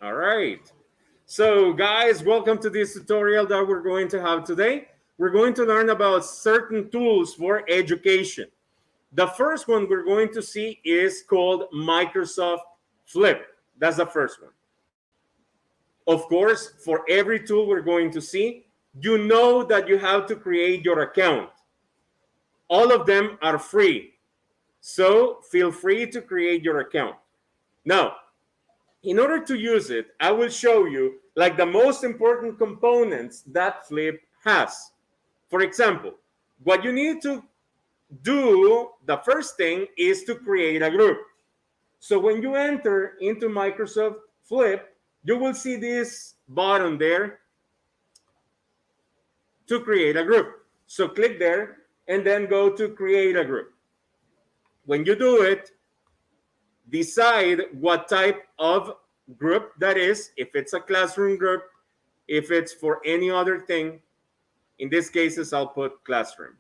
All right. So guys, welcome to this tutorial that we're going to have today. We're going to learn about certain tools for education. The first one we're going to see is called Microsoft Flip. That's the first one. Of course, for every tool we're going to see, you know that you have to create your account. All of them are free. So feel free to create your account. Now, in order to use it, I will show you like the most important components that Flip has. For example, what you need to do, the first thing is to create a group. So when you enter into Microsoft Flip, you will see this button there to create a group. So click there and then go to create a group. When you do it, decide what type of group that is, if it's a classroom group, if it's for any other thing. In this cases, I'll put classroom.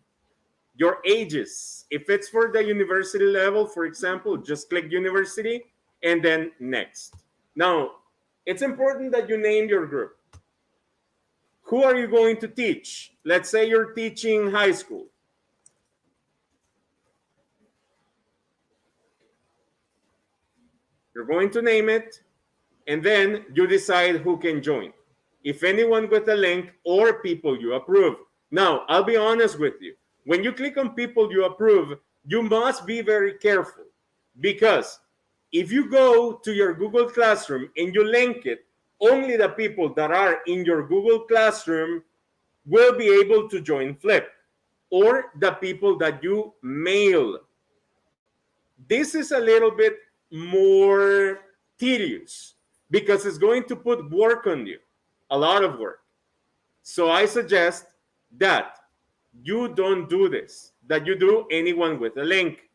Your ages, if it's for the university level, for example, just click university and then next. Now, it's important that you name your group. Who are you going to teach? Let's say you're teaching high school. You're going to name it, and then you decide who can join. If anyone with a link or people you approve. Now, I'll be honest with you. When you click on people you approve, you must be very careful, because if you go to your Google Classroom and you link it, only the people that are in your Google Classroom will be able to join Flip, or the people that you mail. This is a little bit more tedious because it's going to put work on you, a lot of work. So I suggest that you don't do this, that you do anyone with a link,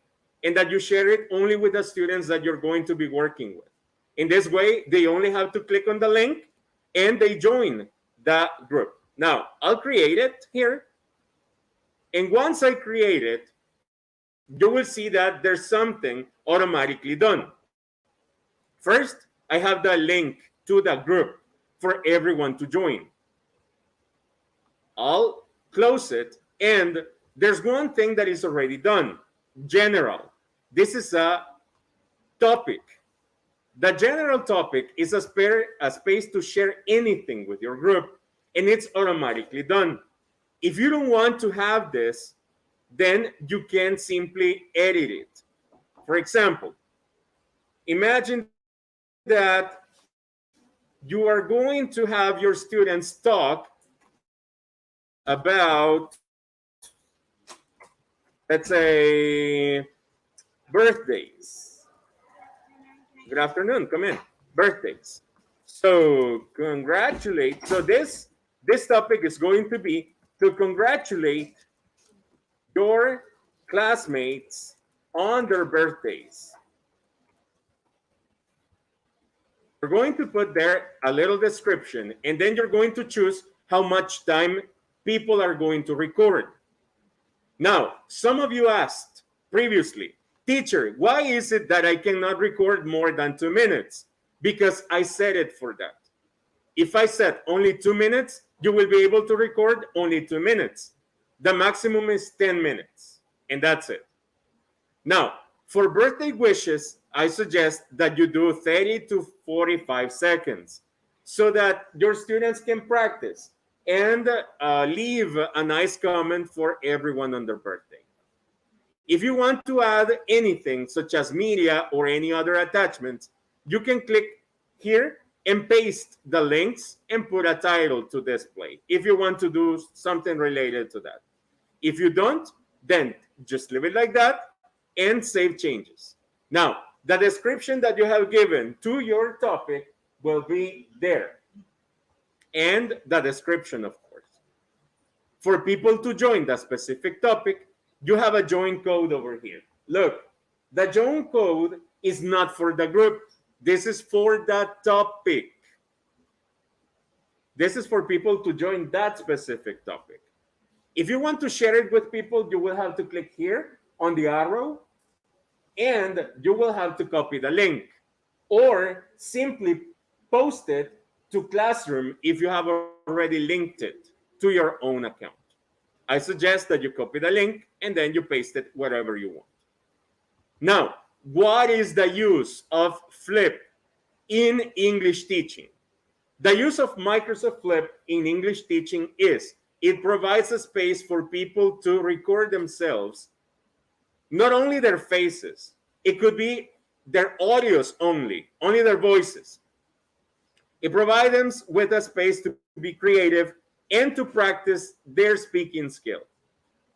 and that you share it only with the students that you're going to be working with. In this way, they only have to click on the link and they join the group. Now, I'll create it here. And once I create it, you will see that there's something automatically done. First, I have the link to the group for everyone to join. I'll close it, and there's one thing that is already done. General. This is a topic. The general topic is a space to share anything with your group, and it's automatically done. If you don't want to have this, then you can simply edit it. For example, imagine that you are going to have your students talk about, let's say, birthdays. Good afternoon, come in. Birthdays. So congratulate. So this topic is going to be to congratulate your classmates on their birthdays. You're going to put there a little description, and then you're going to choose how much time people are going to record. Now, some of you asked previously, teacher, why is it that I cannot record more than 2 minutes? Because I set it for that. If I set only 2 minutes, you will be able to record only 2 minutes. The maximum is 10 minutes, and that's it. Now, for birthday wishes, I suggest that you do 30 to 45 seconds so that your students can practice and leave a nice comment for everyone on their birthday. If you want to add anything such as media or any other attachments, you can click here and paste the links and put a title to display if you want to do something related to that. If you don't, then just leave it like that and save changes. Now, the description that you have given to your topic will be there, and the description, of course. For people to join the specific topic, you have a join code over here. Look, the join code is not for the group. This is for the topic. This is for people to join that specific topic. If you want to share it with people, you will have to click here on the arrow, and you will have to copy the link, or simply post it to Classroom if you have already linked it to your own account. I suggest that you copy the link and then you paste it wherever you want. Now, what is the use of Flip in English teaching? The use of Microsoft Flip in English teaching is it provides a space for people to record themselves, not only their faces, it could be their audios only their voices. It provides them with a space to be creative and to practice their speaking skill.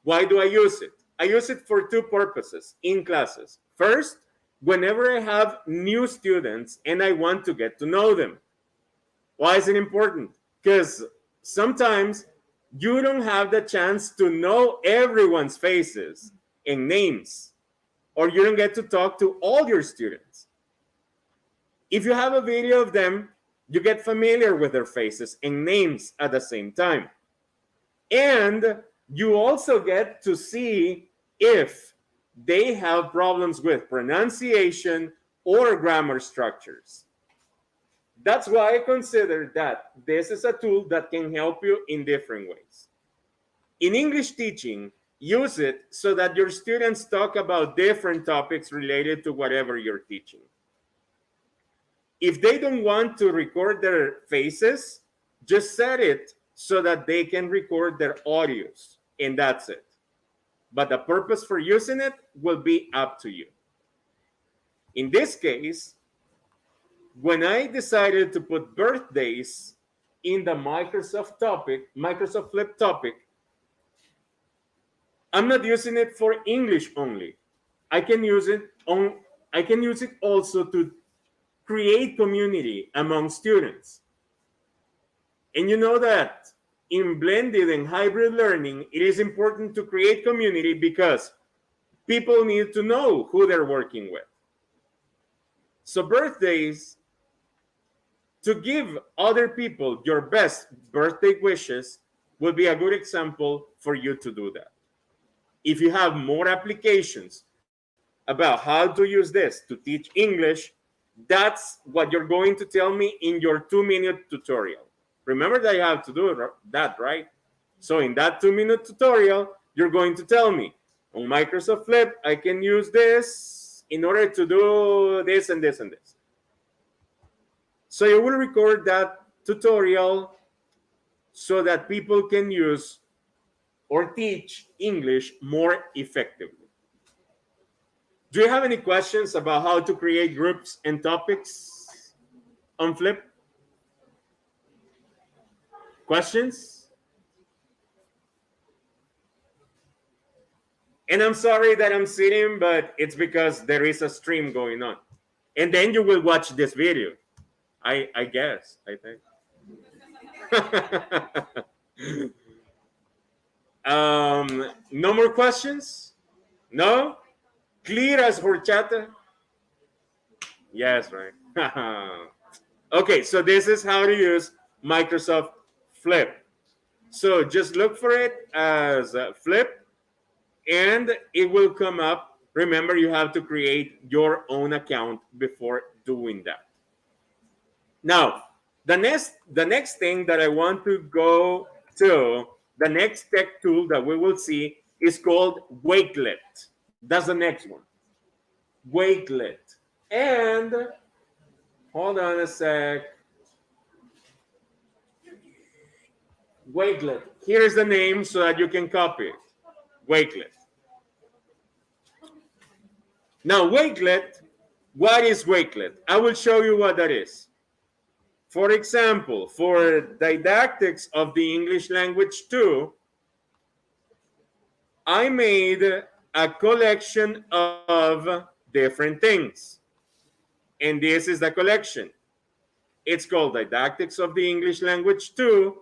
Why do I use it? I use it for two purposes in classes. First, whenever I have new students and I want to get to know them. Why is it important? Because sometimes you don't have the chance to know everyone's faces and names, or you don't get to talk to all your students. If you have a video of them, you get familiar with their faces and names at the same time. And you also get to see if they have problems with pronunciation or grammar structures. That's why I consider that this is a tool that can help you in different ways. In English teaching, use it so that your students talk about different topics related to whatever you're teaching. If they don't want to record their faces, just set it so that they can record their audios, and that's it. But the purpose for using it will be up to you. In this case, when I decided to put birthdays in the Microsoft Flip topic, I'm not using it for English only. I can use it also to create community among students. And you know that in blended and hybrid learning, it is important to create community because people need to know who they're working with. So birthdays, to give other people your best birthday wishes, will be a good example for you to do that. If you have more applications about how to use this to teach English, that's what you're going to tell me in your 2-minute tutorial. Remember that you have to do that, right? So in that 2-minute tutorial, you're going to tell me, on Microsoft Flip, I can use this in order to do this and this and this. So you will record that tutorial so that people can use or teach English more effectively. Do you have any questions about how to create groups and topics on Flip? Questions? And I'm sorry that I'm sitting, but it's because there is a stream going on. And then you will watch this video. I guess, I think. No more questions? No? Clear as horchata? Yes, right. Okay, so this is how to use Microsoft Flip. So just look for it as Flip, and it will come up. Remember, you have to create your own account before doing that. Now, the next thing that I want to go to, the next tech tool that we will see is called Wakelet. That's the next one. Wakelet. And hold on a sec. Wakelet. Here's the name so that you can copy it. Wakelet. Now, Wakelet, what is Wakelet? I will show you what that is. For example, for didactics of the English language 2, I made a collection of different things. And this is the collection. It's called Didactics of the English Language 2.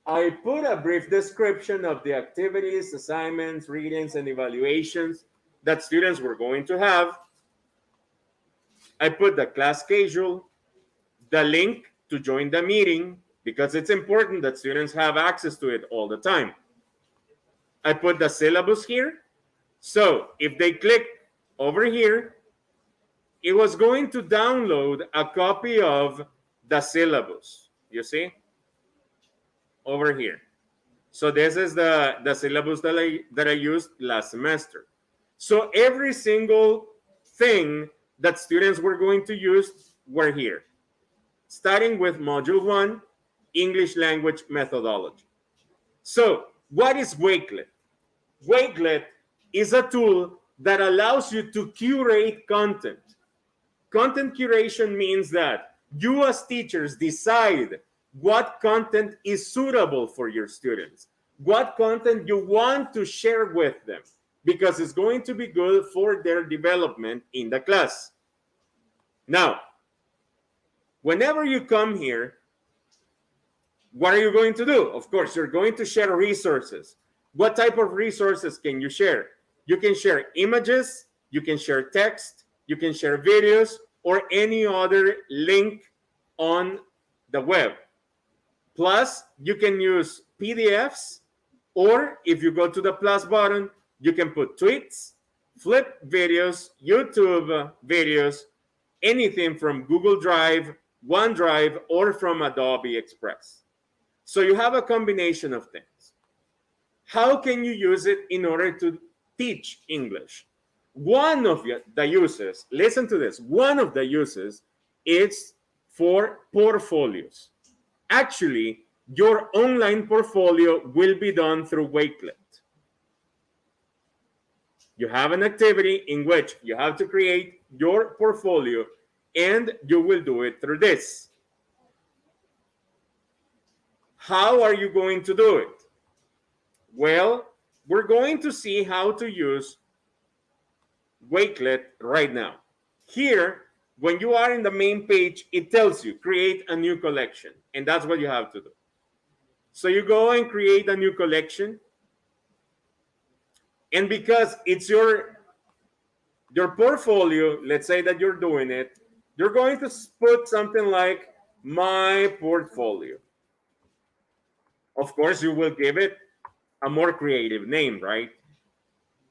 I put a brief description of the activities, assignments, readings, and evaluations that students were going to have. I put the class schedule, the link to join the meeting, because it's important that students have access to it all the time. I put the syllabus here. So if they click over here, it was going to download a copy of the syllabus. You see? Over here. So this is the syllabus that I used last semester. So every single thing that students were going to use were here. Starting with Module 1, English Language Methodology. So what is Wakelet? Wakelet is a tool that allows you to curate content. Content curation means that you as teachers decide what content is suitable for your students, what content you want to share with them, because it's going to be good for their development in the class. Now, whenever you come here, what are you going to do? Of course, you're going to share resources. What type of resources can you share? You can share images, you can share text, you can share videos, or any other link on the web. Plus, you can use PDFs, or if you go to the plus button, you can put tweets, flip videos, YouTube videos, anything from Google Drive, OneDrive, or from Adobe Express. So you have a combination of things. How can you use it in order to teach English? One of the uses, listen to this, one of the uses is for portfolios. Actually, your online portfolio will be done through Wakelet. You have an activity in which you have to create your portfolio, and you will do it through this. How are you going to do it? Well, we're going to see how to use Wakelet right now. Here, when you are in the main page, it tells you create a new collection, and that's what you have to do. So you go and create a new collection, and because it's your portfolio, let's say that you're doing it, you're going to put something like my portfolio. Of course, you will give it a more creative name, right?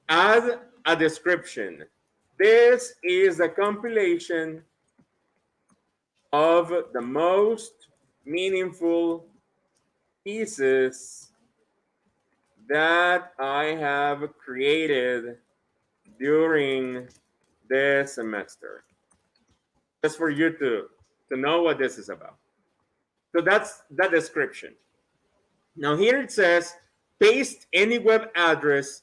Add a description. This is a compilation of the most meaningful pieces that I have created during this semester. Just for you to know what this is about. So that's the description. Now here it says, paste any web address.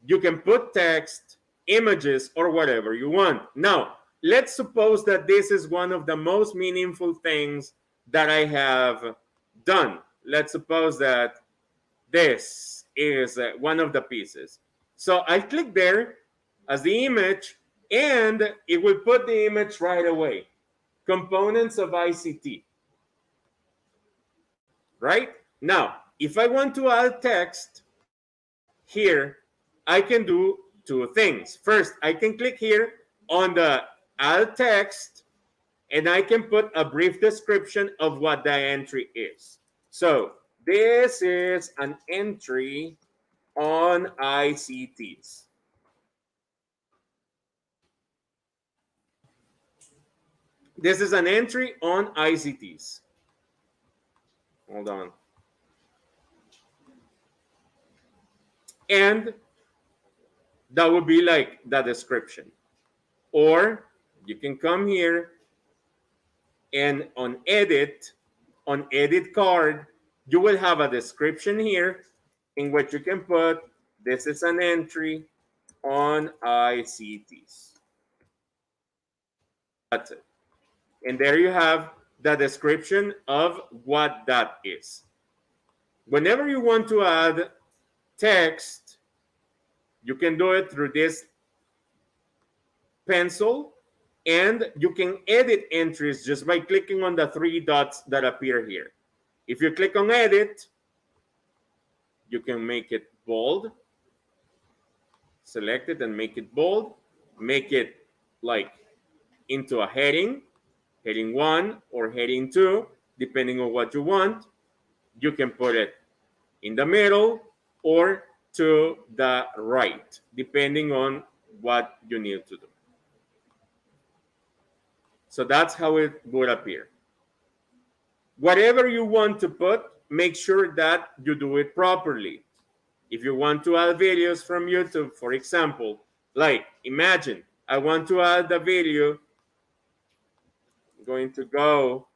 You can put text, images, or whatever you want. Now, let's suppose that this is one of the most meaningful things that I have done. Let's suppose that this is one of the pieces. So I click there as the image, and it will put the image right away. Components of ICT. Right? Now, if I want to add text here, I can do two things. First, I can click here on the add text, and I can put a brief description of what the entry is. So this is an entry on ICTs. This is an entry on ICTs. Hold on. And that would be like the description. Or you can come here and on edit card, you will have a description here in which you can put, this is an entry on ICTs. That's it. And there you have the description of what that is. Whenever you want to add text, you can do it through this pencil, and you can edit entries just by clicking on the three dots that appear here. If you click on edit, you can make it bold, select it and make it bold, make it like into a heading 1 or heading 2, depending on what you want. You can put it in the middle or to the right, depending on what you need to do. So that's how it would appear. Whatever you want to put, make sure that you do it properly. If you want to add videos from YouTube, for example, like imagine I want to add a video, I'm going to go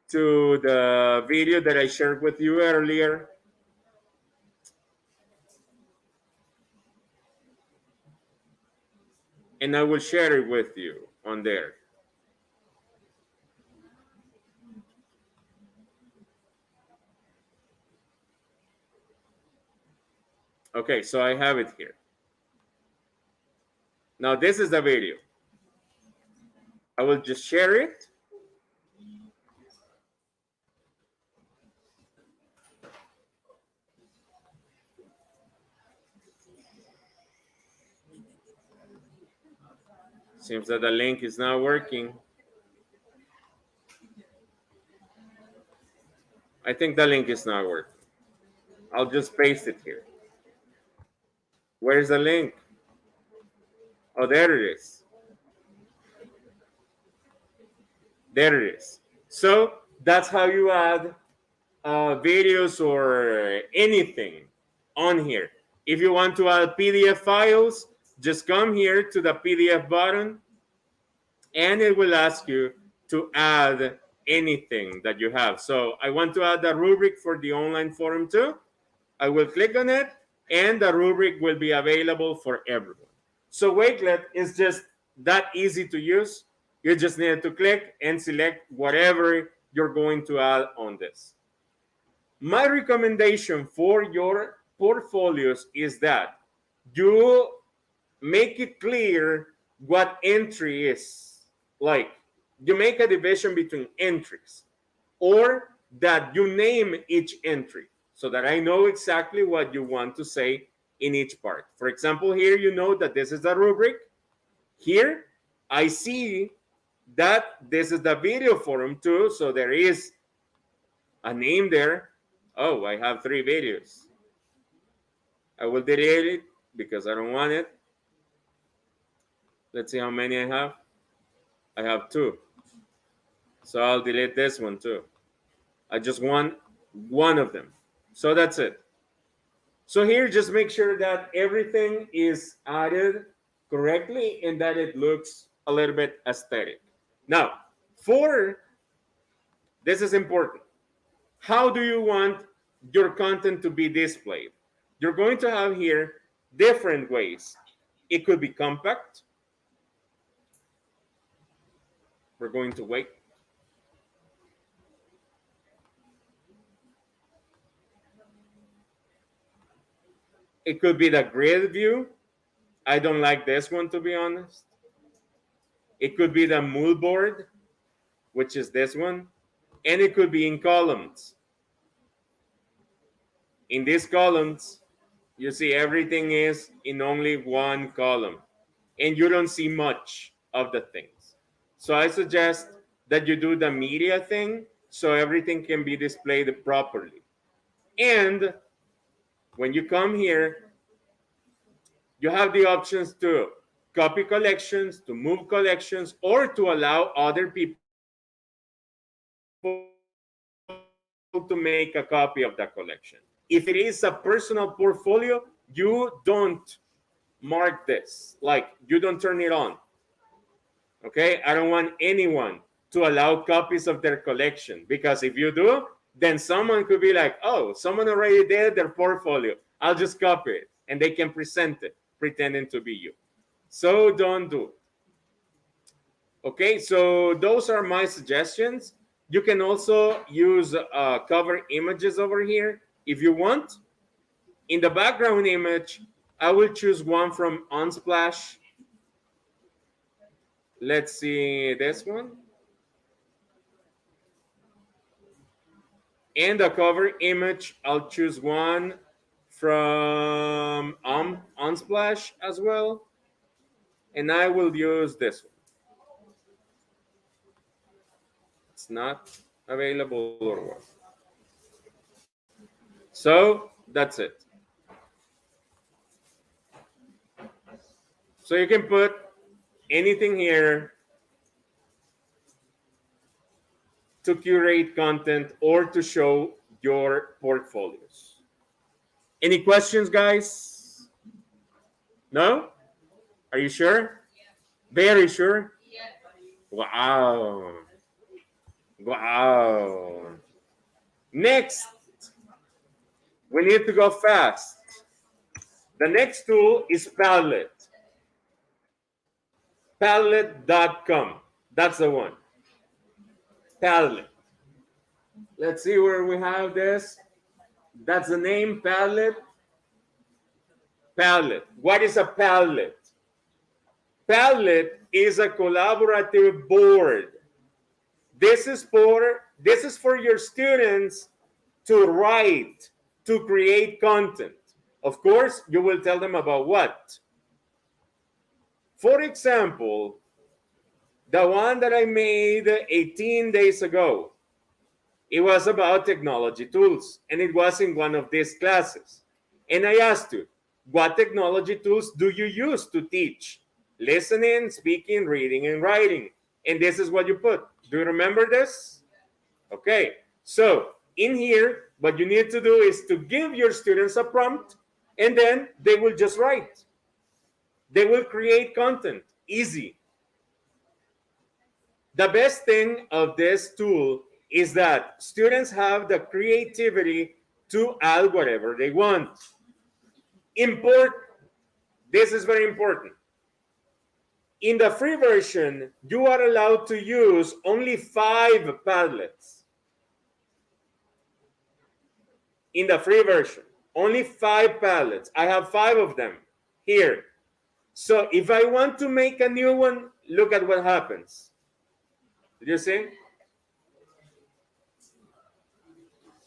to the video that I shared with you earlier. And I will share it with you on there. Okay, so I have it here. Now this is the video. I will just share it. Seems that the link is not working. I think the link is not working. I'll just paste it here. Where's the link? Oh, there it is. There it is. So that's how you add videos or anything on here. If you want to add PDF files, just come here to the PDF button and it will ask you to add anything that you have. So I want to add a rubric for the online forum too. I will click on it and the rubric will be available for everyone. So Wakelet is just that easy to use. You just need to click and select whatever you're going to add on this. My recommendation for your portfolios is that you make it clear what entry is. Like you make a division between entries, or that you name each entry so that I know exactly what you want to say in each part. For example, here you know that this is the rubric. Here I see that this is the video forum too, so there is a name there. Oh, I have 3 videos. I will delete it because I don't want it. Let's see how many I have. I have 2. So I'll delete this one too. I just want one of them. So that's it. So here, just make sure that everything is added correctly and that it looks a little bit aesthetic. Now, this is important. How do you want your content to be displayed? You're going to have here different ways. It could be compact. We're going to wait. It could be the grid view. I don't like this one, to be honest. It could be the mood board, which is this one. And it could be in columns. In these columns, you see everything is in only one column. And you don't see much of the things. So I suggest that you do the media thing so everything can be displayed properly. And when you come here, you have the options to copy collections, to move collections, or to allow other people to make a copy of that collection. If it is a personal portfolio, you don't mark this, like you don't turn it on. Okay, I don't want anyone to allow copies of their collection, because if you do, then someone could be like, oh, someone already did their portfolio, I'll just copy it, and they can present it pretending to be you. So don't do it. Okay, so those are my suggestions. You can also use cover images over here if you want. In the background image, I will choose one from Unsplash. Let's see this one. And the cover image, I'll choose one from Unsplash as well. And I will use this one. It's not available or what? So that's it. So you can put anything here. to curate content or to show your portfolios. Any questions, guys? No? Are you sure? Very sure? Wow. Wow. Next, we need to go fast. The next tool is Padlet. Padlet.com. That's the one. Padlet. Let's see where we have this. That's the name, Padlet. Padlet. What is a Padlet? Padlet is a collaborative board. This is for your students to write, to create content. Of course, you will tell them about what. For example, the one that I made 18 days ago, it was about technology tools, and it was in one of these classes. And I asked you, what technology tools do you use to teach? Listening, speaking, reading, and writing. And this is what you put. Do you remember this? Okay, so in here, what you need to do is to give your students a prompt, and then they will just write. They will create content, easy. The best thing of this tool is that students have the creativity to add whatever they want. This is very important. In the free version, you are allowed to use only 5 Padlets. In the free version, only 5 Padlets. I have 5 of them here. So if I want to make a new one, look at what happens. Did you see?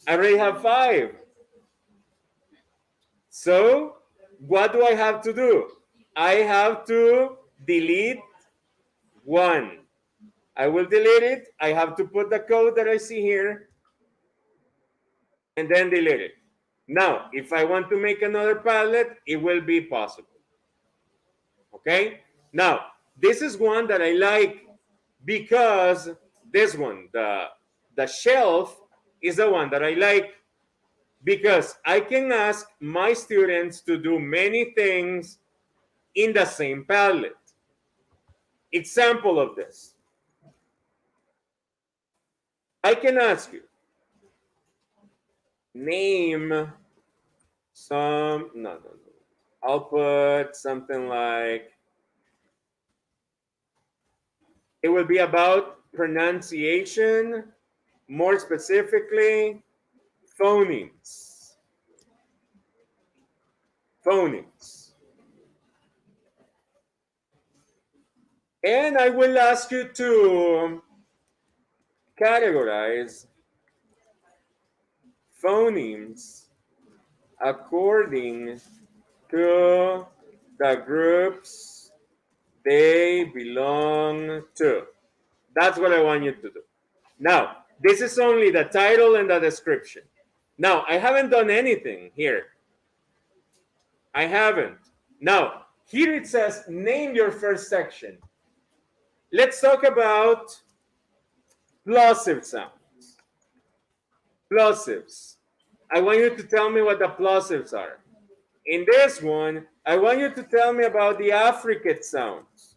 I already have 5. So what do I have to do? I have to delete 1. I will delete it. I have to put the code that I see here and then delete it. Now, if I want to make another Padlet, it will be possible. Okay? Now, this is one that I like because this one, the shelf, is the one that I like because I can ask my students to do many things in the same Padlet. Example of this. I can ask you, name some, no. I'll put something like, it will be about pronunciation, more specifically, phonemes. Phonemes. And I will ask you to categorize phonemes according to the groups they belong to. That's what I want you to do. Now, this is only the title and the description. Now, I haven't done anything here. I haven't. Now, here it says, name your first section. Let's talk about plosive sounds. Plosives. I want you to tell me what the plosives are. In this one, I want you to tell me about the affricate sounds.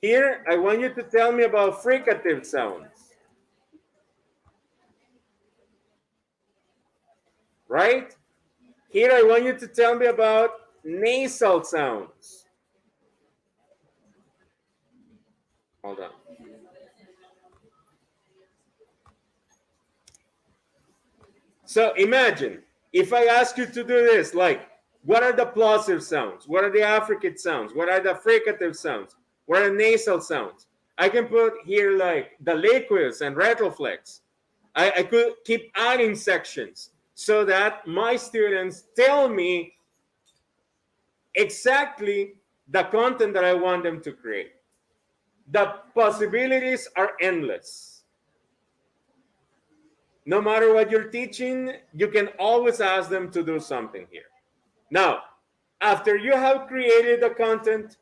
Here, I want you to tell me about fricative sounds. Right? Here, I want you to tell me about nasal sounds. Hold on. So imagine, if I ask you to do this, like, what are the plosive sounds? What are the affricate sounds? What are the fricative sounds? What are nasal sounds? I can put here like the liquids and retroflex. I could keep adding sections so that my students tell me exactly the content that I want them to create. The possibilities are endless. No matter what you're teaching, you can always ask them to do something here. Now, after you have created the content,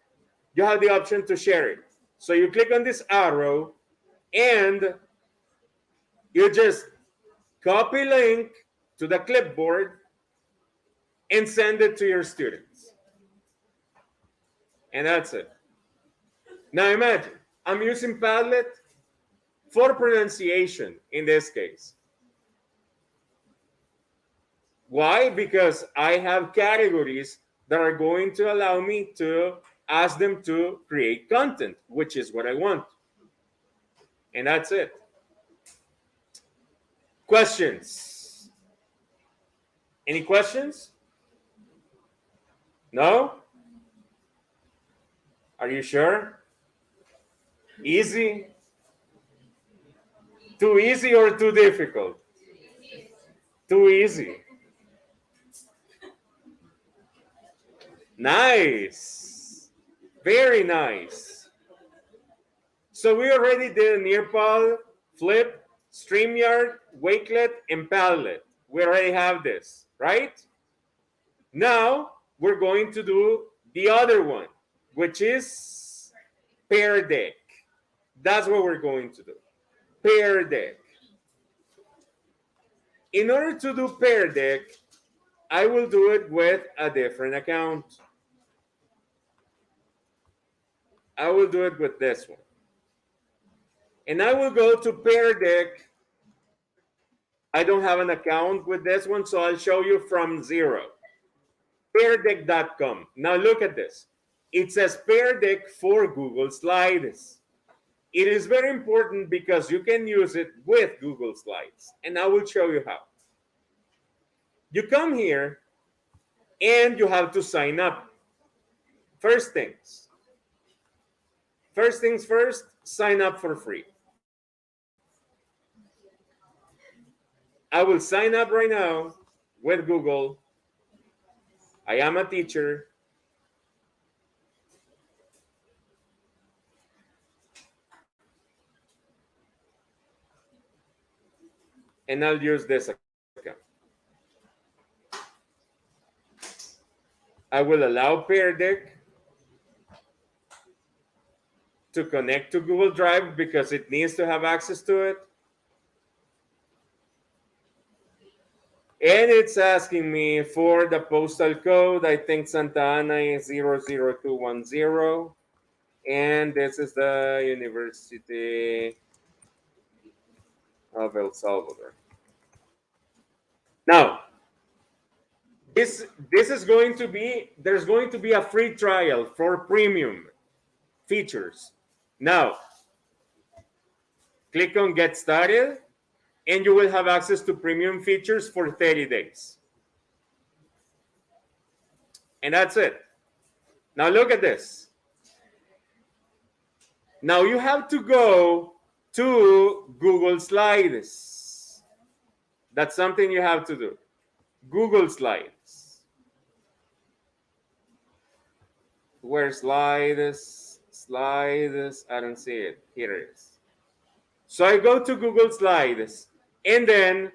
you have the option to share it. So you click on this arrow And you just copy link to the clipboard and send it to your students. And that's it. Now imagine, I'm using Padlet for pronunciation in this case. Why? Because I have categories that are going to allow me to ask them to create content, which is what I want. And that's it. Questions? Any questions? No? Are you sure? Easy? Too easy or too difficult? Too easy. Nice. Very nice. So we already did Nearpod, Flip, StreamYard, Wakelet, and Padlet. We already have this, right? Now we're going to do the other one, which is Pear Deck. That's what we're going to do. Pear Deck. In order to do Pear Deck, I will do it with a different account. I will do it with this one. And I will go to Pear Deck. I don't have an account with this one, so I'll show you from zero. PearDeck.com. Now look at this. It says Pear Deck for Google Slides. It is very important because you can use it with Google Slides. And I will show you how. You come here and you have to sign up. First things first, sign up for free. I will sign up right now with Google. I am a teacher. And I'll use this account. I will allow Pear Deck to connect to Google Drive because it needs to have access to it. And it's asking me for the postal code. I think Santa Ana is 00210. And this is the University of El Salvador. Now, this is going to be, there's going to be a free trial for premium features. Now, click on Get Started, and you will have access to premium features for 30 days. And that's it. Now look at this. Now you have to go to Google Slides. That's something you have to do. Google Slides. Where Slides? Slides. I don't see it. Here it is. So I go to Google Slides, and then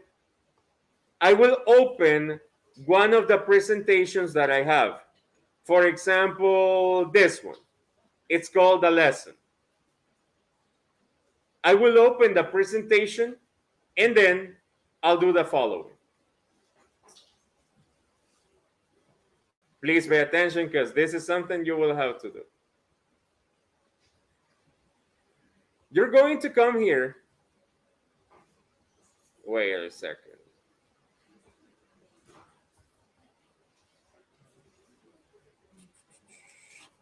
I will open one of the presentations that I have. For example, this one. It's called a lesson. I will open the presentation, and then I'll do the following. Please pay attention because this is something you will have to do. You're going to come here. Wait a second.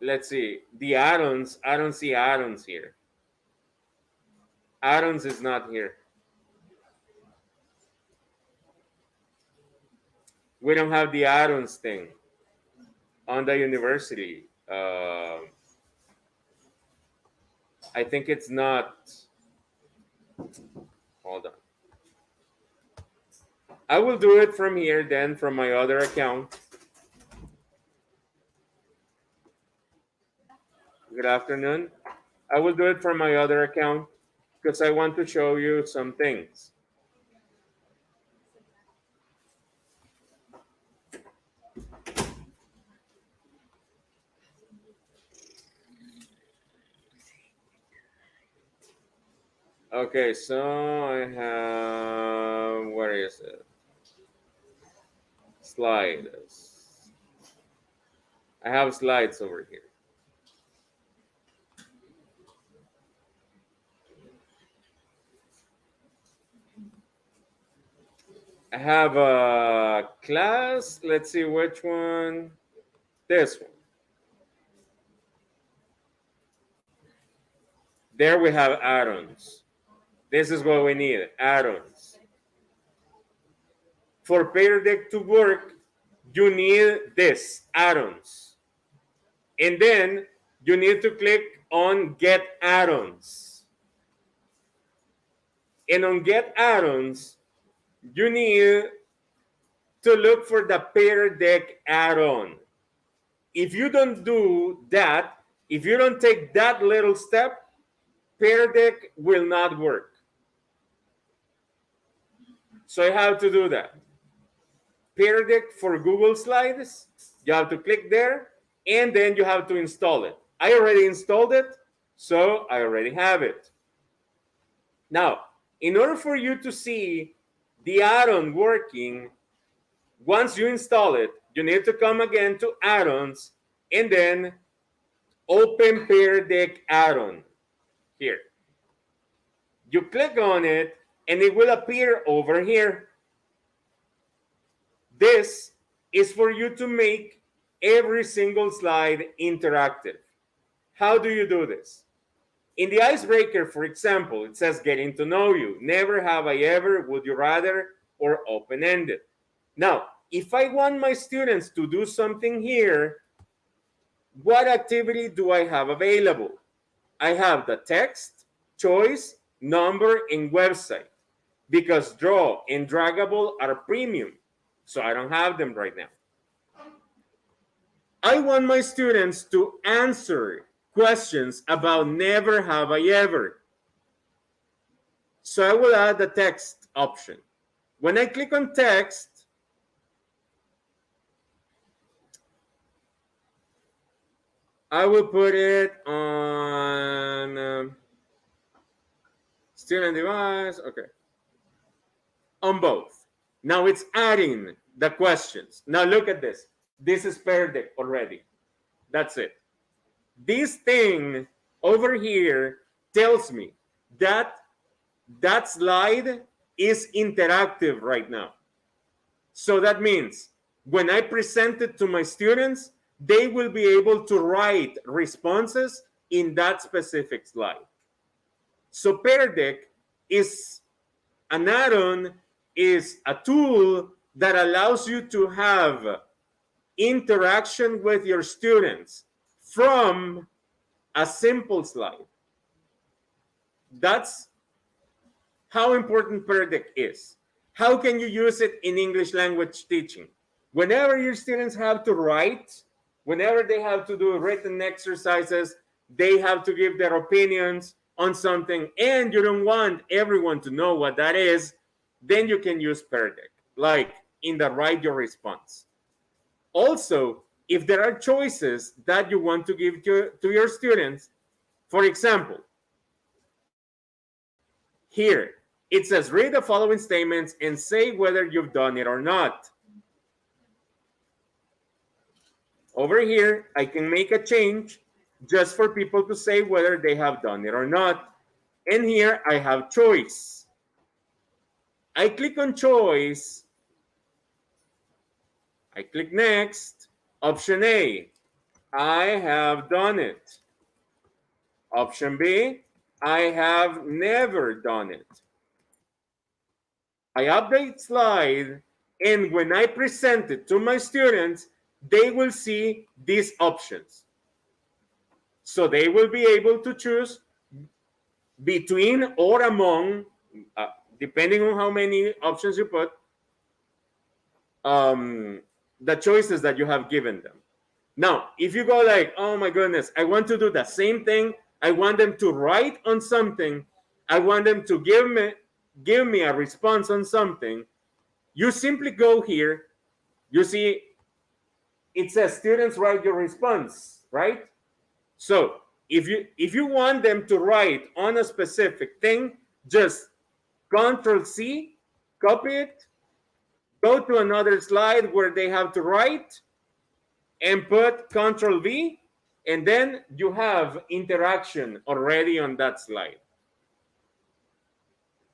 Let's see. The add-ons. I don't see add-ons here. Addons is not here. We don't have the add-ons thing on the university. I think it's not. Hold on. I will do it from here then, from my other account. Good afternoon. I will do it from my other account because I want to show you some things. Okay, so I have, where is it? Slides. I have slides over here. I have a class. Let's see which one. This one. There we have add-ons. This is what we need, add-ons. For Pear Deck to work, you need this, add-ons. And then you need to click on Get Add-ons. And on Get Add-ons, you need to look for the Pear Deck add-on. If you don't do that, if you don't take that little step, Pear Deck will not work. So you have to do that. Pear Deck for Google Slides, you have to click there, and then you have to install it. I already installed it, so I already have it. Now, in order for you to see the add-on working, once you install it, you need to come again to add-ons and then open Pear Deck add-on here. You click on it and it will appear over here. This is for you to make every single slide interactive. How do you do this? In the icebreaker, for example, it says getting to know you. Never have I ever, would you rather, or open-ended. Now, if I want my students to do something here, what activity do I have available? I have the text, choice, number, and website, because draw and draggable are premium, so I don't have them right now. I want my students to answer questions about never have I ever. So I will add the text option. When I click on text, I will put it on student device, okay. On both. Now it's adding the questions. Now look at this. This is Pear Deck already. That's it. This thing over here tells me that that slide is interactive right now. So that means when I present it to my students, they will be able to write responses in that specific slide. So Pear Deck is an add-on, is a tool that allows you to have interaction with your students from a simple slide. That's how important Pear Deck is. How can you use it in English language teaching? Whenever your students have to write, whenever they have to do written exercises, they have to give their opinions on something, and you don't want everyone to know what that is, then you can use Pear Deck, like in the write your response. Also, if there are choices that you want to give to your students, for example, here, it says read the following statements and say whether you've done it or not. Over here, I can make a change just for people to say whether they have done it or not. And here I have choice. I click on choice. I click next. Option A, I have done it. Option B, I have never done it. I update slide, and when I present it to my students, they will see these options. So they will be able to choose between or among, depending on how many options you put, the choices that you have given them. Now, if you go like, oh my goodness, I want to do the same thing. I want them to write on something. I want them to give me a response on something. You simply go here. You see, it says students write your response, right? So if you want them to write on a specific thing, Just Control C, copy it, go to another slide where they have to write, and put Control V, and then you have interaction already on that slide.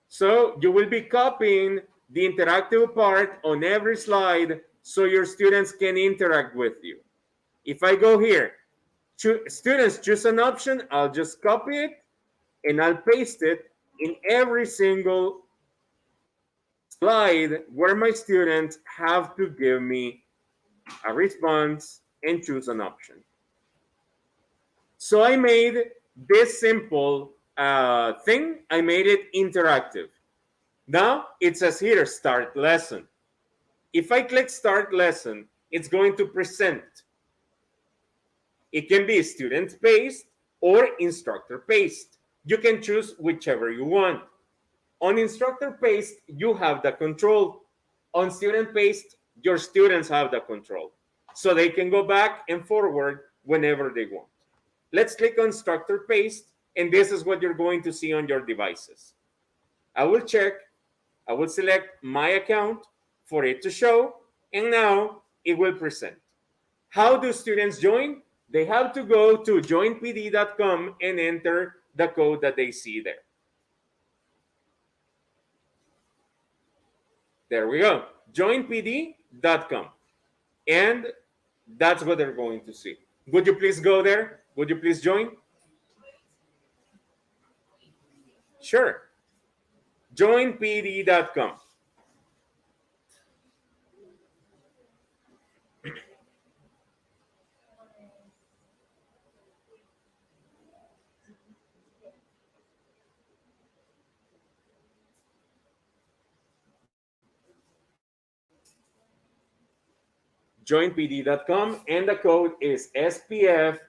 So you will be copying the interactive part on every slide so your students can interact with you. If I go here, students choose an option, I'll just copy it and I'll paste it in every single slide where my students have to give me a response and choose an option. So I made this simple thing, I made it interactive. Now it says here, start lesson. If I click start lesson, it's going to present. It can be student paced or instructor paced. You can choose whichever you want. On instructor paced, you have the control. On student paced, your students have the control. So they can go back and forward whenever they want. Let's click on instructor paced, and this is what you're going to see on your devices. I will check, I will select my account for it to show, and now it will present. How do students join? They have to go to joinpd.com and enter the code that they see there. There we go, joinpd.com. And that's what they're going to see. Would you please go there? Would you please join? Sure. Joinpd.com. Joinpd.com, and the code is SPFWJW.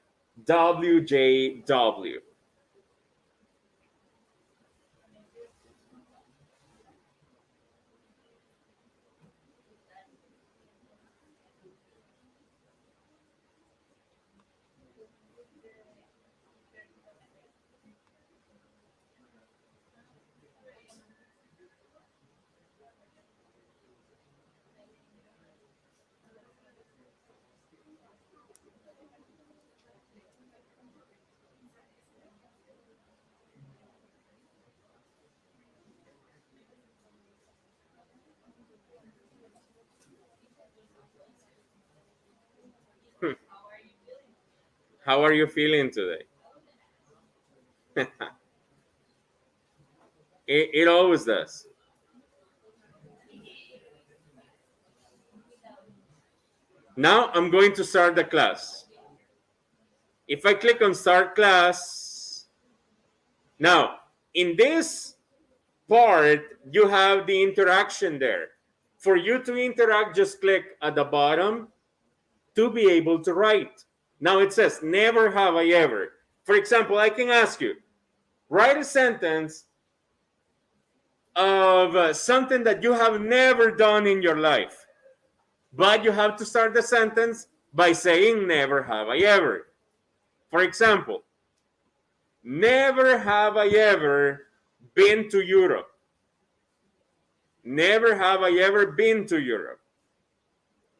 How are you feeling today? It always does. Now I'm going to start the class. If I click on start class, now in this part, you have the interaction there. For you to interact, just click at the bottom to be able to write. Now it says, never have I ever. For example, I can ask you, write a sentence of something that you have never done in your life. But you have to start the sentence by saying, never have I ever. For example, never have I ever been to Europe. Never have I ever been to Europe.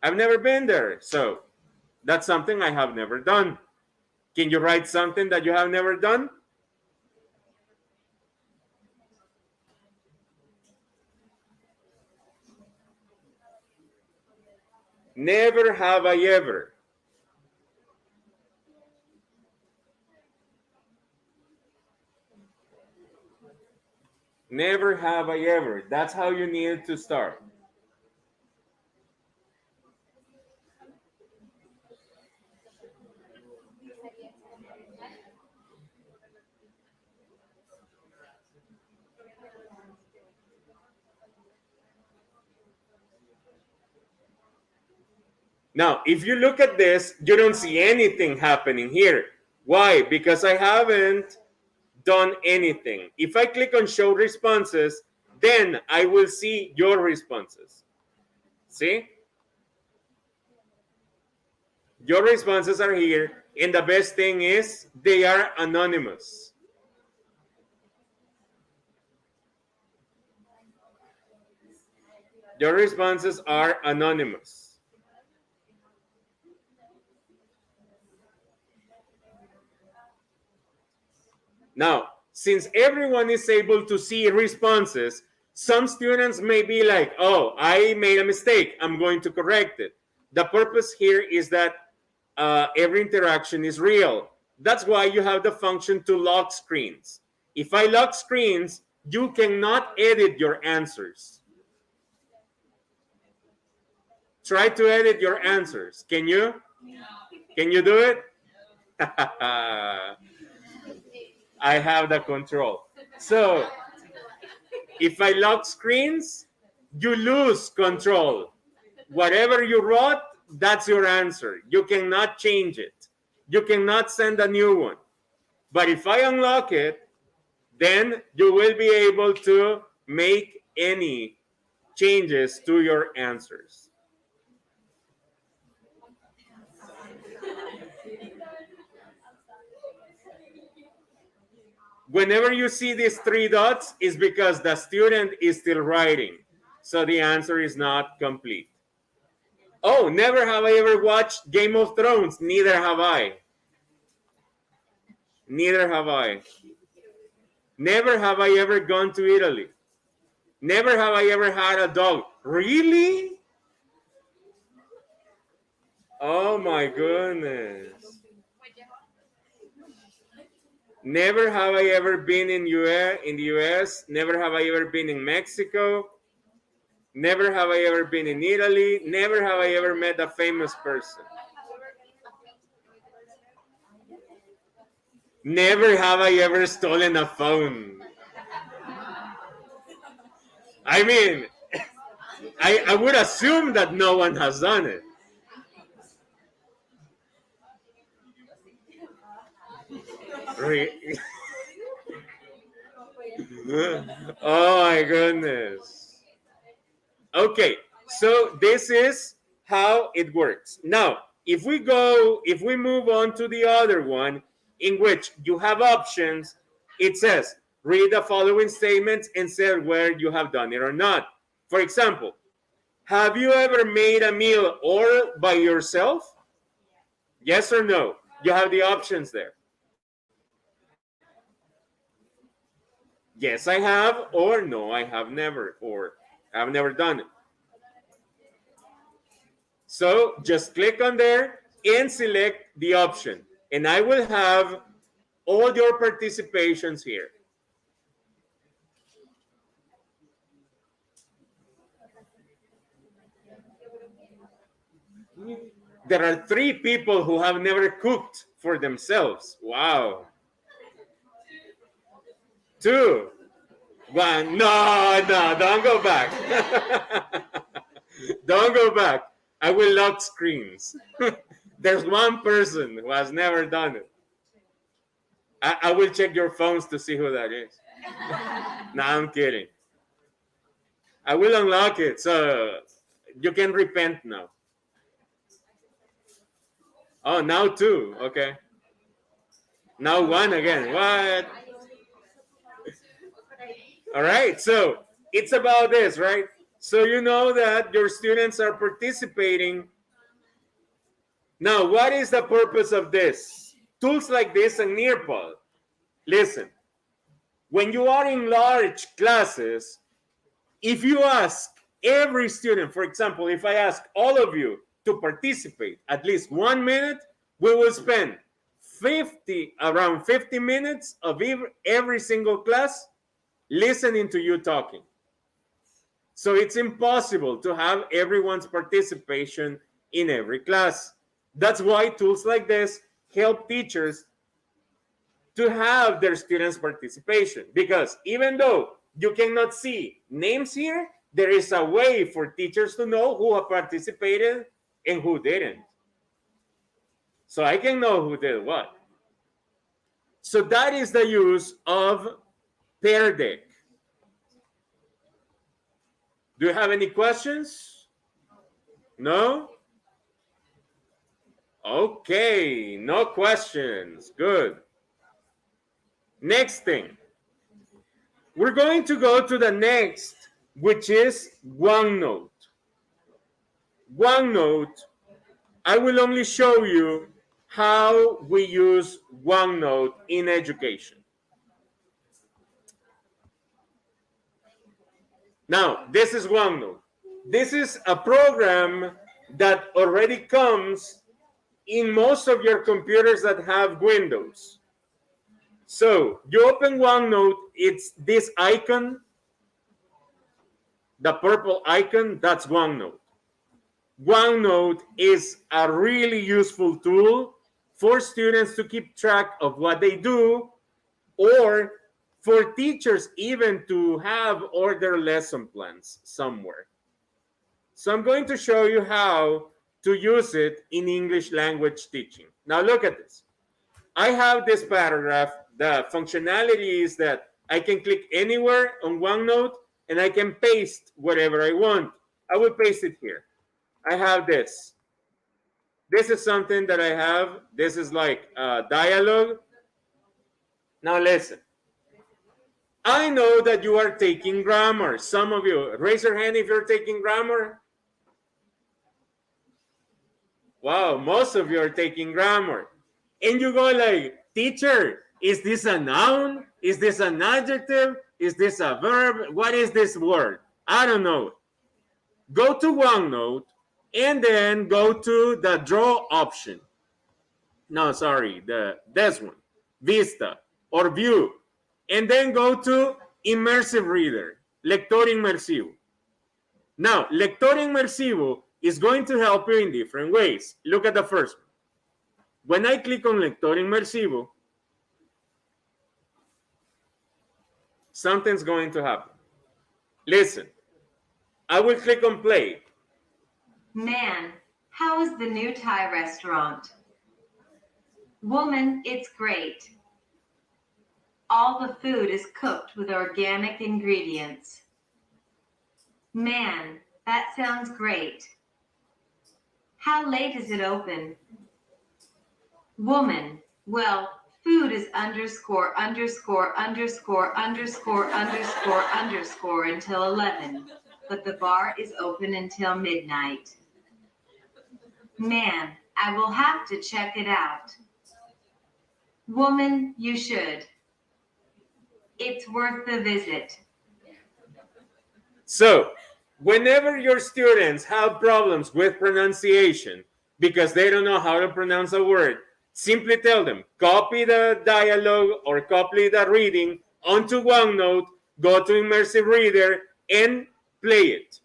I've never been there, so that's something I have never done. Can you write something that you have never done? Never have I ever. Never have I ever. That's how you need to start. Now, if you look at this, you don't see anything happening here. Why? Because I haven't done anything. If I click on show responses, then I will see your responses. See? Your responses are here, and the best thing is they are anonymous. Your responses are anonymous. Now, since everyone is able to see responses, some students may be like, oh, I made a mistake, I'm going to correct it. The purpose here is that every interaction is real. That's why you have the function to lock screens. If I lock screens, you cannot edit your answers. Try to edit your answers. Can you? Can you do it? I have the control. So if I lock screens, you lose control. Whatever you wrote, that's your answer. You cannot change it. You cannot send a new one. But if I unlock it, then you will be able to make any changes to your answers. Whenever you see these three dots, is because the student is still writing. So the answer is not complete. Oh, never have I ever watched Game of Thrones. Neither have I. Neither have I. Never have I ever gone to Italy. Never have I ever had a dog. Really? Oh my goodness. Never have I ever been in the US. Never have I ever been in Mexico. Never have I ever been in Italy. Never have I ever met a famous person. Never have I ever stolen a phone. I mean, I would assume that no one has done it. Oh my goodness. Okay, so this is how it works. Now, if we move on to the other one, in which you have options, it says, read the following statements and say where you have done it or not. For example, have you ever made a meal all by yourself? Yes or no? You have the options there. Yes, I have, or no, I have never, or I've never done it. So just click on there and select the option. And I will have all your participations here. There are 3 people who have never cooked for themselves. Wow. 2. 1. No, don't go back. Don't go back. I will lock screens. There's 1 person who has never done it. I will check your phones to see who that is. No, I'm kidding. I will unlock it, so you can repent now. Oh, now 2. Okay. Now 1 again. What? All right. So it's about this, right? So you know that your students are participating. Now, what is the purpose of this? Tools like this and Nearpod. Listen, when you are in large classes, if you ask every student, for example, if I ask all of you to participate at least 1 minute, we will spend around 50 minutes of every single class listening to you talking. So it's impossible to have everyone's participation in every class. That's why tools like this help teachers to have their students' participation. Because even though you cannot see names here, there is a way for teachers to know who have participated and who didn't. So I can know who did what. So that is the use of Pear Deck. Do you have any questions? No? Okay, no questions. Good. Next thing. We're going to go to the next which is OneNote. OneNote, I will only show you how we use OneNote in education. Now, this is OneNote. This is a program that already comes in most of your computers that have Windows. So you open OneNote, it's this icon, the purple icon, that's OneNote. OneNote is a really useful tool for students to keep track of what they do, or for teachers even to have all their lesson plans somewhere. So I'm going to show you how to use it in English language teaching. Now look at this. I have this paragraph. The functionality is that I can click anywhere on OneNote and I can paste whatever I want. I will paste it here. I have this. This is something that I have. This is like a dialogue. Now listen. I know that you are taking grammar. Some of you, raise your hand if you're taking grammar. Wow, most of you are taking grammar. And you go like, teacher, is this a noun? Is this an adjective? Is this a verb? What is this word? I don't know. Go to OneNote and then go to the draw option. No, sorry, this one, Vista or View. And then go to Immersive Reader, Lector Inmersivo. Now, Lector Inmersivo is going to help you in different ways. Look at the first one. When I click on Lector Inmersivo, something's going to happen. Listen, I will click on play. Man, how is the new Thai restaurant? Woman, it's great. All the food is cooked with organic ingredients. Man, that sounds great. How late is it open? Woman, well, food is underscore underscore underscore underscore underscore underscore until 11, but the bar is open until midnight. Man, I will have to check it out. Woman, you should. It's worth the visit. So, whenever your students have problems with pronunciation because they don't know how to pronounce a word, simply tell them, copy the dialogue or copy the reading onto OneNote, go to Immersive Reader, and play it.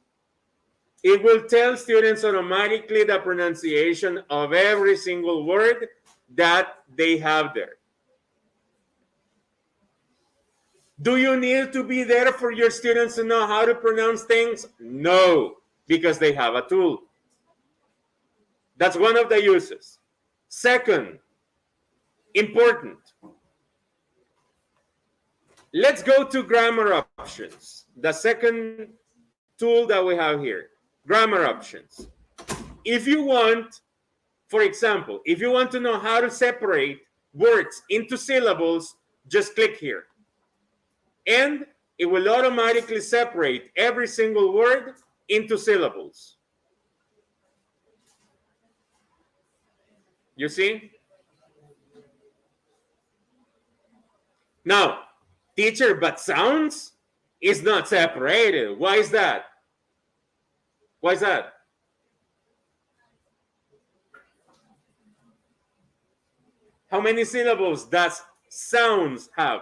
It will tell students automatically the pronunciation of every single word that they have there. Do you need to be there for your students to know how to pronounce things? No, because they have a tool. That's one of the uses. Second, important. Let's go to grammar options. The second tool that we have here, grammar options. If you want, for example, if you want to know how to separate words into syllables, just click here. And it will automatically separate every single word into syllables. You see? Now, teacher, but sounds is not separated. Why is that? Why is that? How many syllables does sounds have?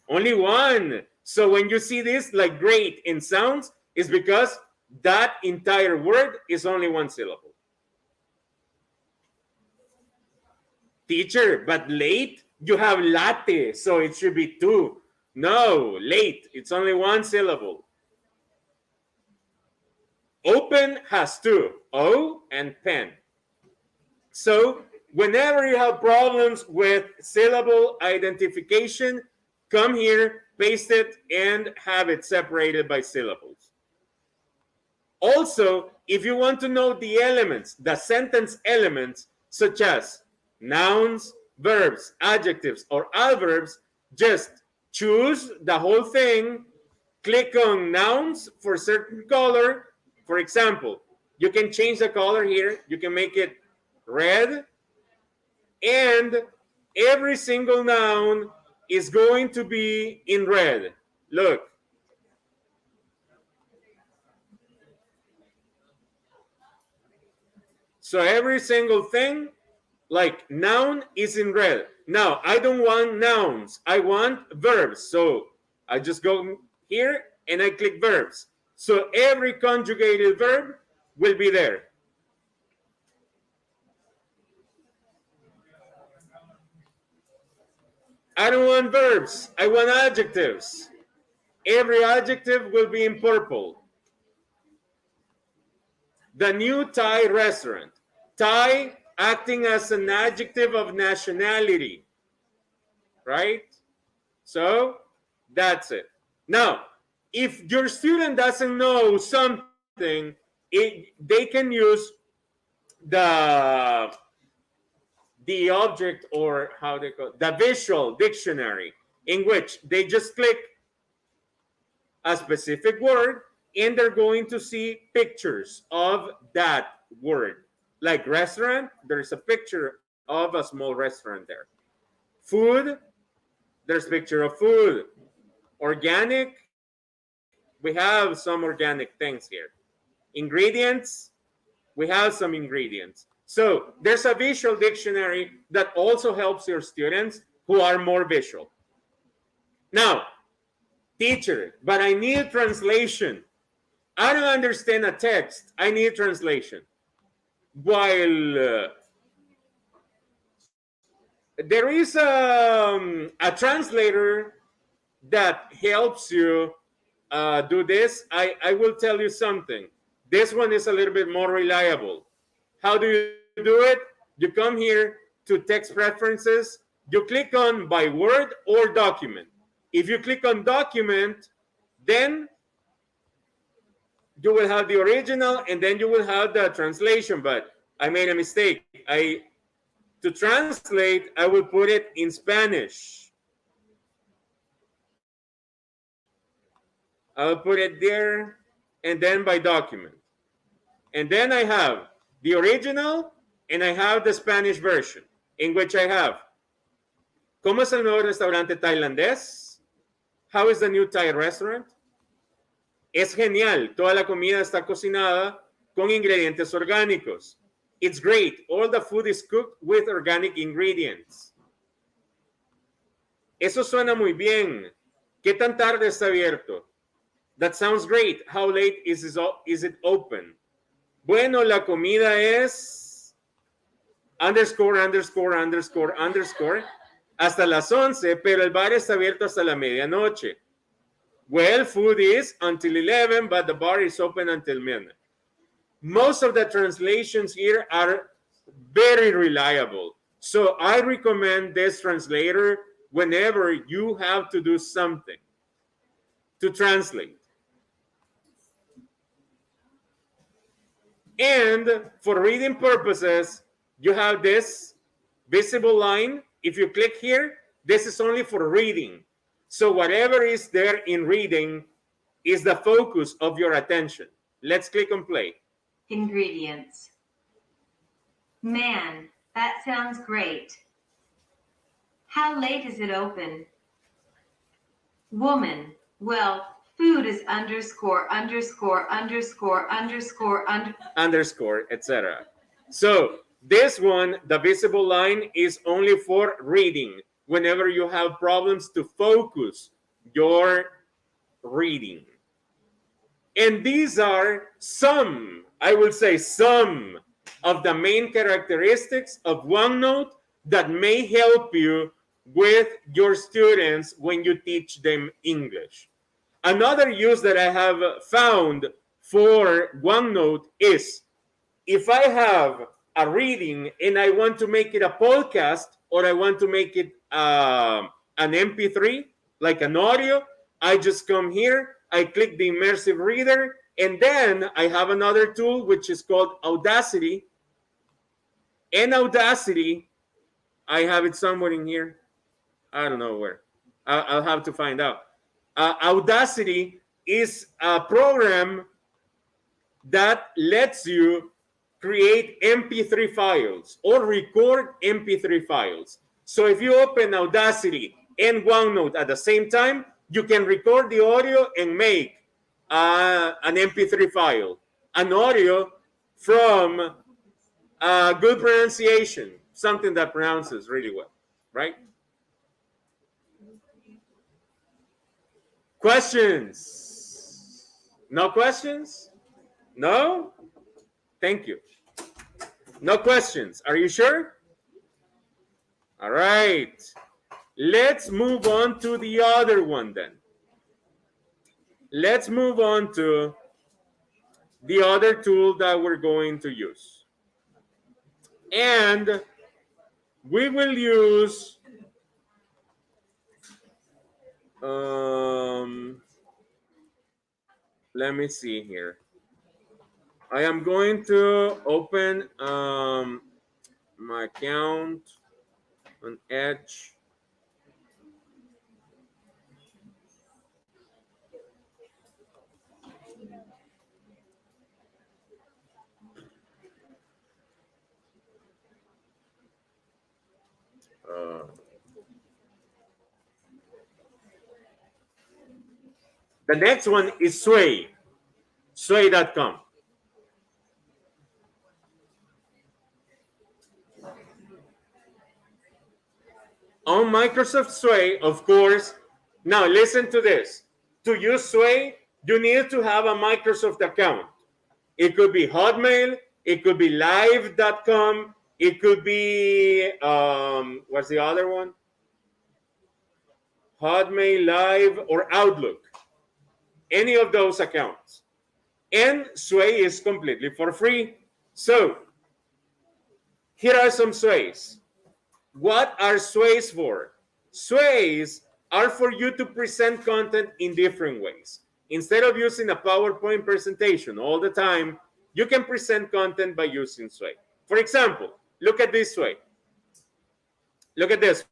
Only one. So when you see this like great in sounds, it's because that entire word is only one syllable. Teacher, but late, you have latte, so it should be two. No, late, it's only one syllable. Open has two, O and pen. So whenever you have problems with syllable identification, come here, paste it, and have it separated by syllables. Also, if you want to know the elements, the sentence elements, such as nouns, verbs, adjectives, or adverbs, just choose the whole thing click on nouns for certain color. For example, you can change the color here. You can make it red, and every single noun is going to be in red. Look. So every single thing, like noun, is in red. Now, I don't want nouns. I want verbs. So I just go here and I click verbs. So every conjugated verb will be there. I don't want verbs. I want adjectives. Every adjective will be in purple. The new Thai restaurant. Thai acting as an adjective of nationality. Right? So that's it. Now, if your student doesn't know something, they can use the object, or how they call it, the visual dictionary, in which they just click a specific word and they're going to see pictures of that word. Like restaurant, there's a picture of a small restaurant there. Food, there's a picture of food. Organic, we have some organic things here. Ingredients, we have some ingredients. So there's a visual dictionary that also helps your students who are more visual. Now, teacher, but I need translation. I don't understand a text. I need translation. While there is a translator that helps you do this, I will tell you something. This one is a little bit more reliable. How do you do it? You come here to text preferences. You click on by word or document. If you click on document, then you will have the original and then you will have the translation. But I made a mistake. To translate, I will put it in Spanish. I'll put it there and then by document. And then I have the original and I have the Spanish version, in which I have ¿Cómo es el nuevo restaurante tailandés? How is the new Thai restaurant? Es genial. Toda la comida está cocinada con ingredientes orgánicos. It's great. All the food is cooked with organic ingredients. Eso suena muy bien. ¿Qué tan tarde está abierto? That sounds great. How late is it open? Bueno, la comida es underscore, underscore, underscore, underscore, hasta las 11, pero el bar está abierto hasta la medianoche. Well, food is until 11, but the bar is open until midnight. Most of the translations here are very reliable. So I recommend this translator whenever you have to do something to translate. And for reading purposes, you have this visible line. If you click here, this is only for reading. So whatever is there in reading is the focus of your attention. Let's click on play. Ingredients. Man, that sounds great. How late is it open? Woman, well, food is underscore, underscore, underscore, underscore, underscore, etc. So this one, the visible line, is only for reading. Whenever you have problems to focus your reading. And these are some, I will say some of the main characteristics of OneNote that may help you with your students when you teach them English. Another use that I have found for OneNote is if I have a reading and I want to make it a podcast or I want to make it an MP3, like an audio, I just come here, I click the immersive reader, and then I have another tool which is called Audacity. And Audacity, I have it somewhere in here. I don't know where. I'll have to find out. Audacity is a program that lets you create MP3 files or record MP3 files. So if you open Audacity and OneNote at the same time, you can record the audio and make an MP3 file, an audio from good pronunciation, something that pronounces really well, right? Questions? No questions? No? Thank you. No questions. Are you sure? All right. Let's move on to the other one then. Let's move on to the other tool that we're going to use. And we will use let me see here. I am going to open my account on Edge. The next one is Sway, sway.com. On Microsoft Sway, of course. Now listen to this. To use Sway, you need to have a Microsoft account. It could be Hotmail, it could be live.com, it could be, what's the other one? Hotmail, Live, or Outlook. Any of those accounts. And Sway is completely for free. So here are some Sways. What are Sways for? Sways are for you to present content in different ways. Instead of using a PowerPoint presentation all the time, you can present content by using Sway. For example, look at this Sway. Look at this.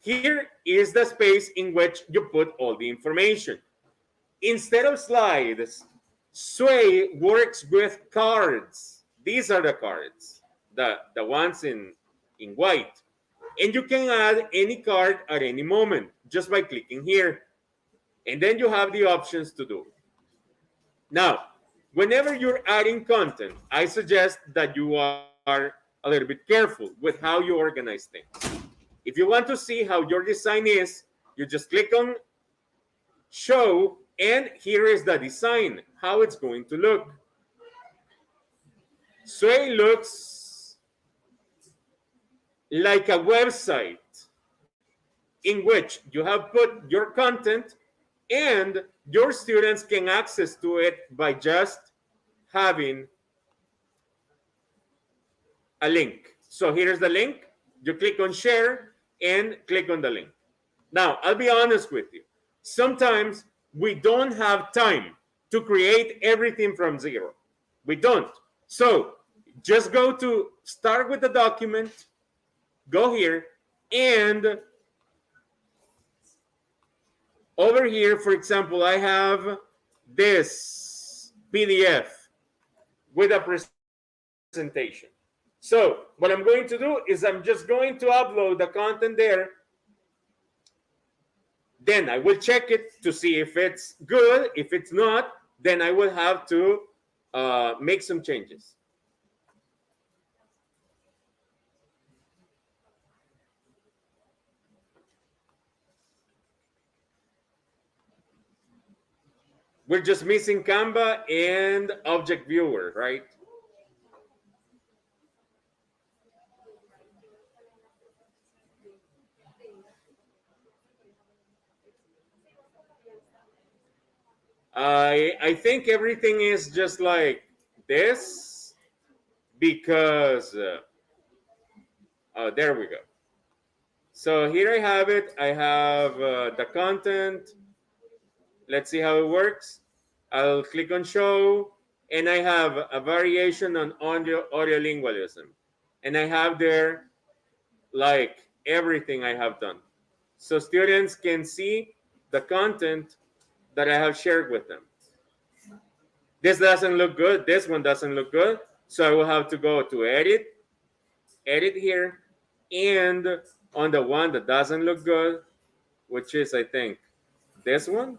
Here is the space in which you put all the information. Instead of slides, Sway works with cards. These are the cards, the ones in white. And you can add any card at any moment just by clicking here. And then you have the options to do. Now, whenever you're adding content, I suggest that you are a little bit careful with how you organize things. If you want to see how your design is, you just click on Show, and here is the design, how it's going to look. Sway looks like a website in which you have put your content and your students can access to it by just having a link. So here's the link. You click on share and click on the link. Now, I'll be honest with you. Sometimes we don't have time to create everything from zero. We don't. So just go to start with the document, go here, and over here, for example, I have this PDF with a presentation. So what I'm going to do is I'm just going to upload the content there. Then I will check it to see if it's good. If it's not, then I will have to make some changes. We're just missing Canva and Object Viewer, right? I think everything is just like this because there we go. So here I have it. I have the content. Let's see how it works. I'll click on show, and I have a variation on audio lingualism, and I have there like everything I have done. So students can see the content that I have shared with them. This doesn't look good. This one doesn't look good. So I will have to go to edit, edit here, and on the one that doesn't look good, which is, I think, this one,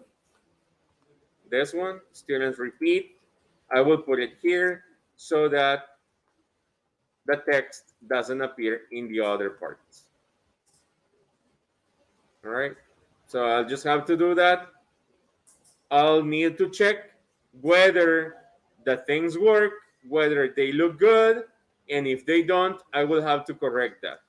students repeat, I will put it here so that the text doesn't appear in the other parts. All right, so I'll just have to do that. I'll need to check whether the things work, whether they look good, and if they don't, I will have to correct that.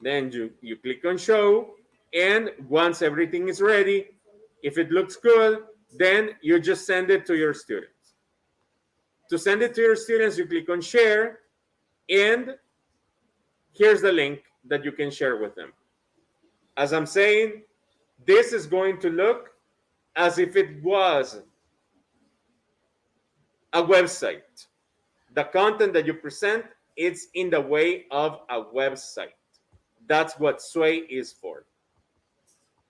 Then you click on show, and once everything is ready, if it looks good, then you just send it to your students. To send it to your students, you click on share, and here's the link that you can share with them. As I'm saying, this is going to look as if it was a website. The content that you present, it's in the way of a website. That's what Sway is for.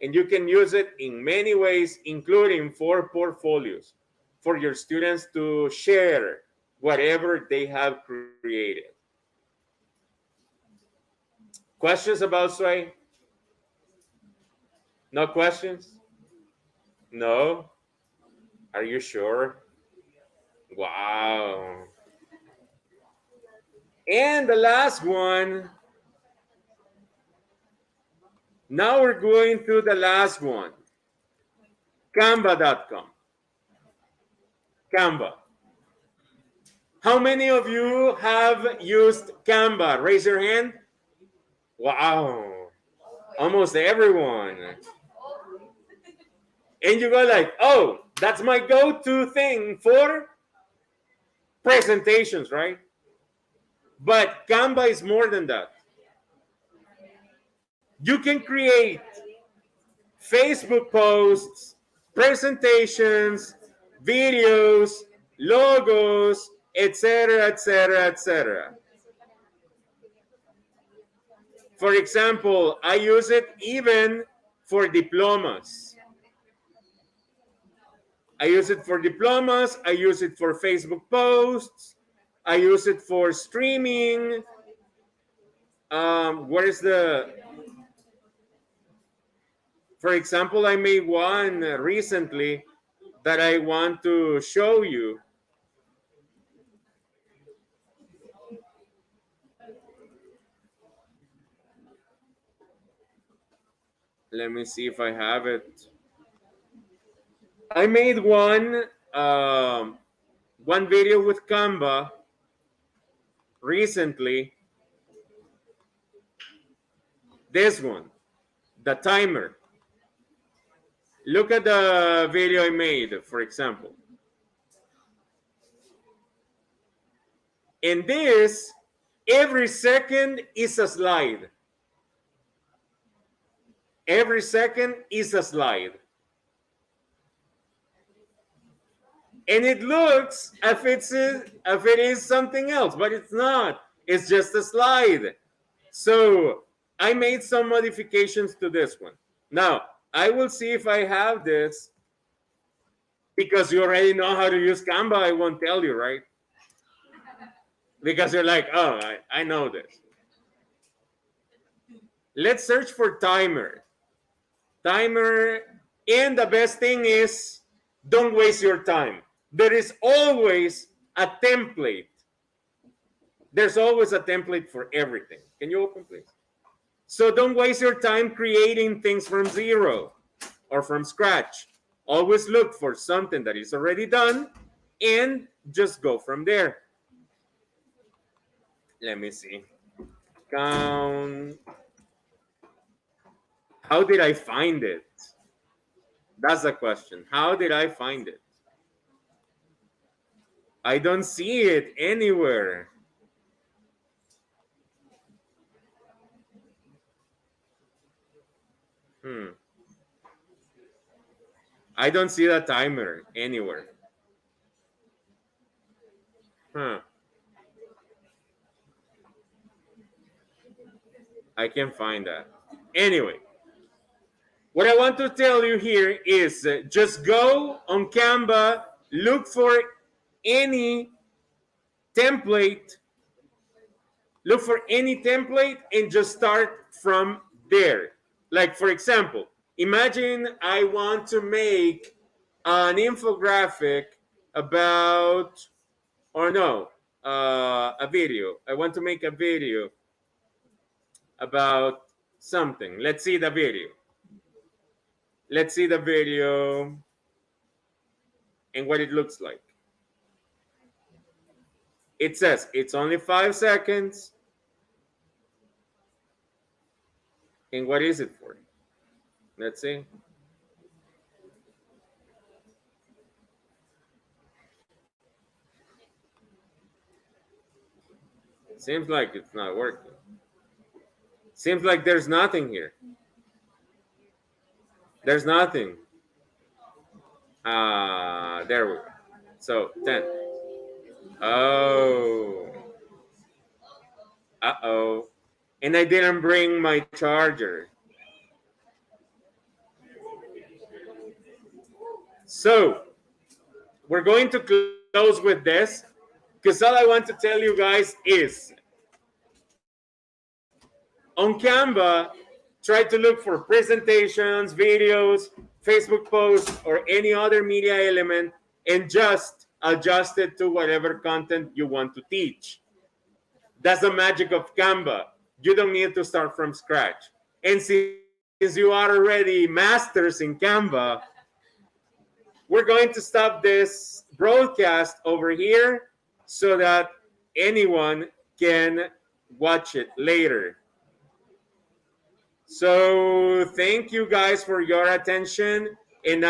And you can use it in many ways, including for portfolios, for your students to share whatever they have created. Questions about Sway? No questions? No? Are you sure? Wow. And the last one. Now we're going to the last one. Canva.com. Canva. How many of you have used Canva? Raise your hand. Wow. Almost everyone. And you go like, oh, that's my go-to thing for presentations, right? But Canva is more than that. You can create Facebook posts, presentations, videos, logos, etc., etc., etc. For example, I use it even for diplomas. I use it for diplomas. I use it for Facebook posts. I use it for streaming. What is the... For example, I made one recently that I want to show you. Let me see if I have it. I made one video with Canva recently. This one, the timer. Look at the video I made, for example. And this, every second is a slide. Every second is a slide. And it looks as if it is something else, but it's not. It's just a slide. So I made some modifications to this one. Now, I will see if I have this, because you already know how to use Canva. I won't tell you, right? Because you're like, oh, I know this. Let's search for timer. Timer, and the best thing is, don't waste your time. There is always a template. There's always a template for everything. Can you open, please? So don't waste your time creating things from zero or from scratch. Always look for something that is already done and just go from there. Let me see. Count. How did I find it? That's the question. How did I find it? I don't see it anywhere. I don't see the timer anywhere. I can find that. Anyway, what I want to tell you here is just go on Canva, look for any template, and just start from there. Like, for example, imagine I want to make an infographic about, or no, a video. I want to make a video about something. Let's see the video. Let's see the video and what it looks like. It says it's only 5 seconds. And what is it for? Let's see. Seems like it's not working. Seems like there's nothing here. There's nothing. There we go. So 10. Oh. Uh-oh. And I didn't bring my charger. So we're going to close with this, because all I want to tell you guys is on Canva, try to look for presentations, videos, Facebook posts, or any other media element, and just adjust it to whatever content you want to teach. That's the magic of Canva. You don't need to start from scratch. And since you are already masters in Canva, we're going to stop this broadcast over here so that anyone can watch it later. So thank you guys for your attention. And now